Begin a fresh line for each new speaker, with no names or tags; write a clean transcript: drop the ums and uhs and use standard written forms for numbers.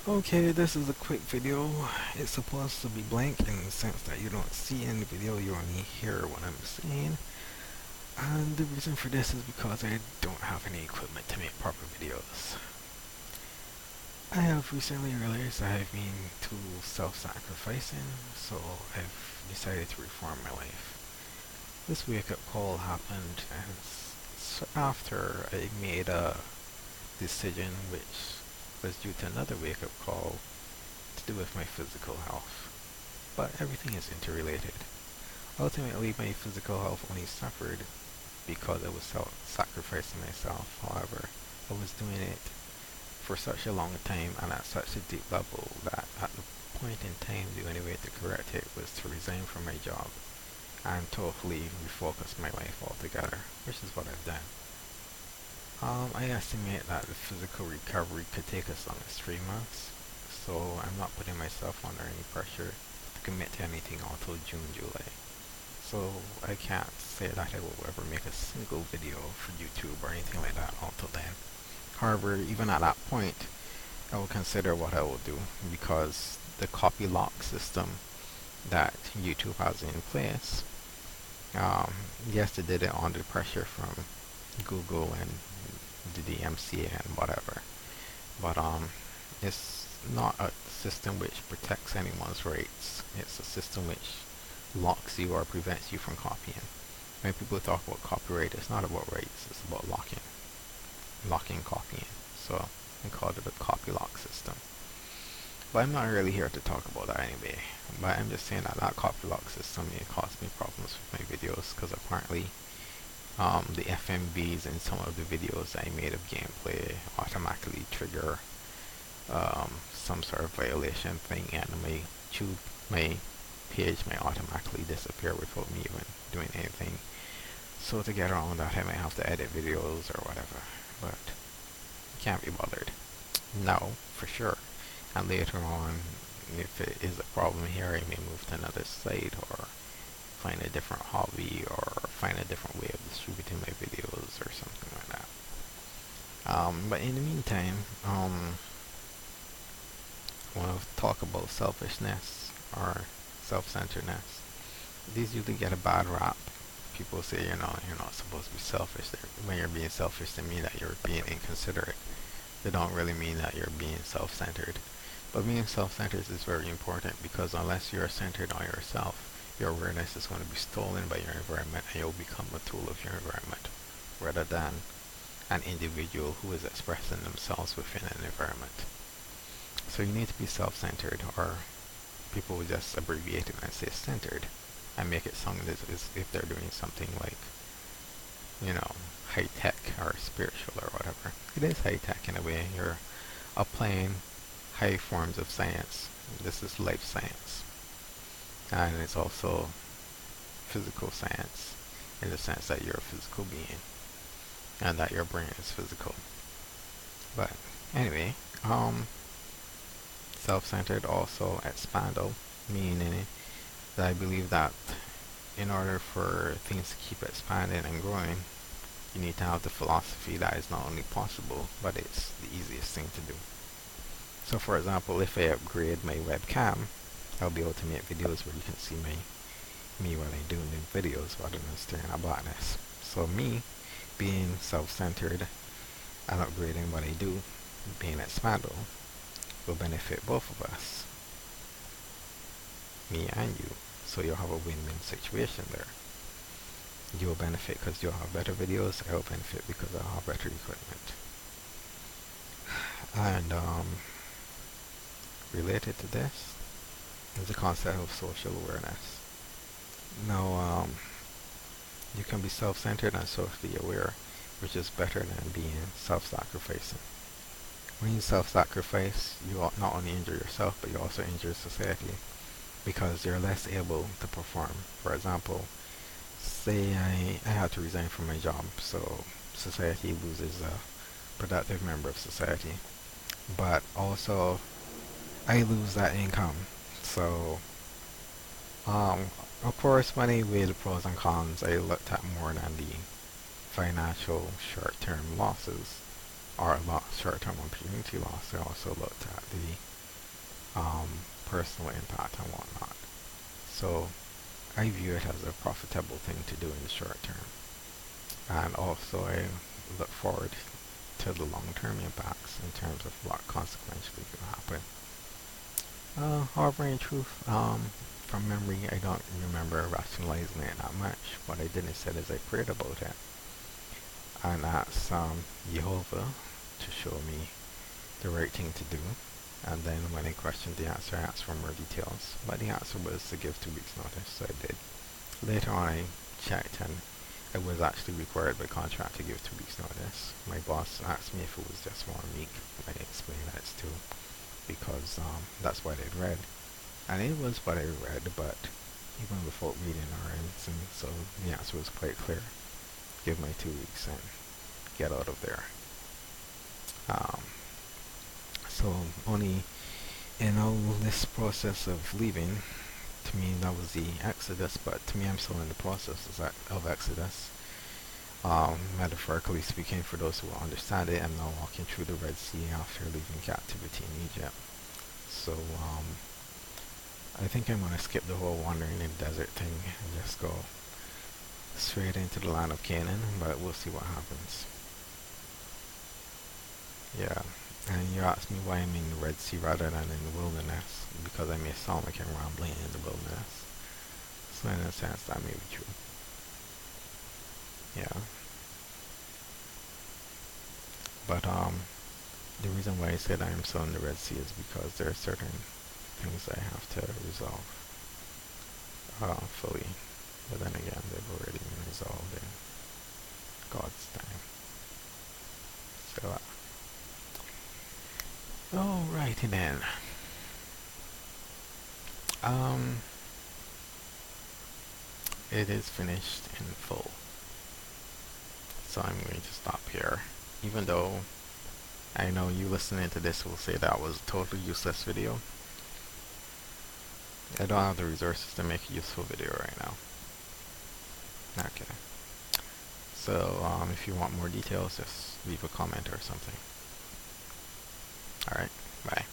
Okay, this is a quick video. It's supposed to be blank in the sense that you don't see in the video, you only hear what I'm saying. And the reason for this is because I don't have any equipment to make proper videos. I have recently realized I have been too self-sacrificing, so I've decided to reform my life. This wake-up call happened after I made a decision which was due to another wake-up call to do with my physical health. But everything is interrelated. Ultimately, my physical health only suffered because I was sacrificing myself. However, I was doing it for such a long time and at such a deep level that at the point in time the only way to correct it was to resign from my job and totally refocus my life altogether, which is what I've done. I estimate that the physical recovery could take as long as 3 months, so I'm not putting myself under any pressure to commit to anything until June, July. So I can't say that I will ever make a single video for YouTube or anything like that until then. However, even at that point, I will consider what I will do, because the copy lock system that YouTube has in place, yes, they did it under pressure from Google and the DMCA and whatever, but it's not a system which protects anyone's rights. It's a system which locks you or prevents you from copying. When people talk about copyright, it's not about rights, it's about locking copying. So I called it a copy lock system. But I'm not really here to talk about that anyway. But I'm just saying that that copy lock system, it caused me problems with my videos, because apparently the FMVs in some of the videos I made of gameplay automatically trigger some sort of violation thing, and my page may automatically disappear without me even doing anything. So to get around that, I might have to edit videos or whatever, but can't be bothered. No, for sure. And later on, if it is a problem here, I may move to another site or find a different hobby or find a different way of distributing my videos or something like that. But in the meantime, I want to talk about selfishness or self-centeredness. These usually get a bad rap. People say, you're not supposed to be selfish. When you're being selfish, they mean that you're being inconsiderate. They don't really mean that you're being self-centered. But being self-centered is very important, because unless you're centered on yourself, your awareness is going to be stolen by your environment, and you'll become a tool of your environment rather than an individual who is expressing themselves within an environment. So you need to be self-centered, or people will just abbreviate it and say centered and make it sound as if they're doing something like, high-tech or spiritual or whatever. It is high-tech in a way. You're applying high forms of science. This is life science. And it's also physical science, in the sense that you're a physical being and that your brain is physical. But anyway, self-centered, also expandable, meaning that I believe that in order for things to keep expanding and growing, you need to have the philosophy that is not only possible, but it's the easiest thing to do. So for example, if I upgrade my webcam, I'll be able to make videos where you can see me while I do the videos rather than staring at blackness. So me being self-centered and upgrading what I do, being expandable, will benefit both of us, me and you. So you'll have a win-win situation there. You'll benefit because you'll have better videos. I'll benefit because I'll have better equipment. And related to this is the concept of social awareness. Now, you can be self-centered and socially aware, which is better than being self-sacrificing. When you self-sacrifice, you not only injure yourself, but you also injure society, because you're less able to perform. For example, say I had to resign from my job, so society loses a productive member of society, but also I lose that income. So of course, when I weighed the pros and cons, I looked at more than the financial short-term losses or short-term opportunity loss. I also looked at the personal impact and whatnot. So I view it as a profitable thing to do in the short term. And also I look forward to the long-term impacts in terms of what consequentially can happen. However, in truth, from memory, I don't remember rationalizing it that much. What I did instead is I prayed about it and asked Jehovah to show me the right thing to do. And then when I questioned the answer, I asked for more details. But the answer was to give 2 weeks notice, so I did. Later on, I checked and I was actually required by contract to give 2 weeks notice. My boss asked me if it was just 1 week. I explained that it's 2 because that's what I'd read. And it was what I read, but even without reading or anything, so the answer was quite clear. Give my 2 weeks and get out of there. So only in all this process of leaving, to me that was the exodus, but to me I'm still in the process of exodus. Metaphorically speaking, for those who will understand it, I'm now walking through the Red Sea after leaving captivity in Egypt. So I think I'm going to skip the whole wandering in the desert thing and just go straight into the land of Canaan, but we'll see what happens. Yeah, and you asked me why I'm in the Red Sea rather than in the wilderness, because I may sound like I'm rambling in the wilderness. So in a sense, that may be true. Yeah. But the reason why I said I am still in the Red Sea is because there are certain things I have to resolve fully. But then again, they've already been resolved in God's time. So, alrighty then. It is finished in full. So I'm going to stop here. Even though I know you listening to this will say that was a totally useless video. I don't have the resources to make a useful video right now. Okay. So if you want more details, just leave a comment or something. Alright, bye.